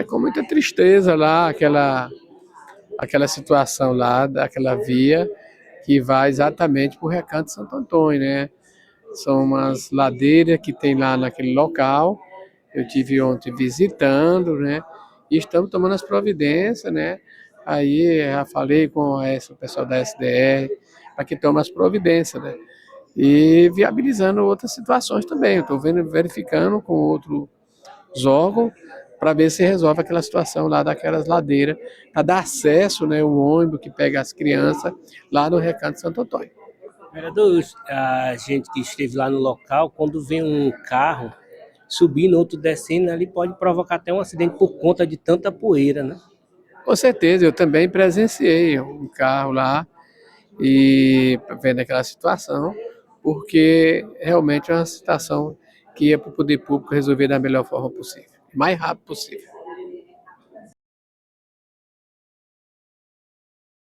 com muita tristeza lá, aquela situação lá, daquela via que vai exatamente para o Recanto Santo Antônio, né? São umas ladeiras que tem lá naquele local. Eu tive ontem visitando, né? E estamos tomando as providências, né? Aí já falei com o pessoal da SDR para que tome as providências, né? E viabilizando outras situações também. Eu estou verificando com outros órgãos para ver se resolve aquela situação lá daquelas ladeiras, para dar acesso, né, o ônibus que pega as crianças lá no Recanto Santo Antônio. Vereador, a gente que esteve lá no local, quando vem um carro subindo, outro descendo, ali pode provocar até um acidente por conta de tanta poeira, né? Com certeza, eu também presenciei um carro lá e vendo aquela situação, porque realmente é uma situação que é para o poder público resolver da melhor forma possível, mais rápido possível.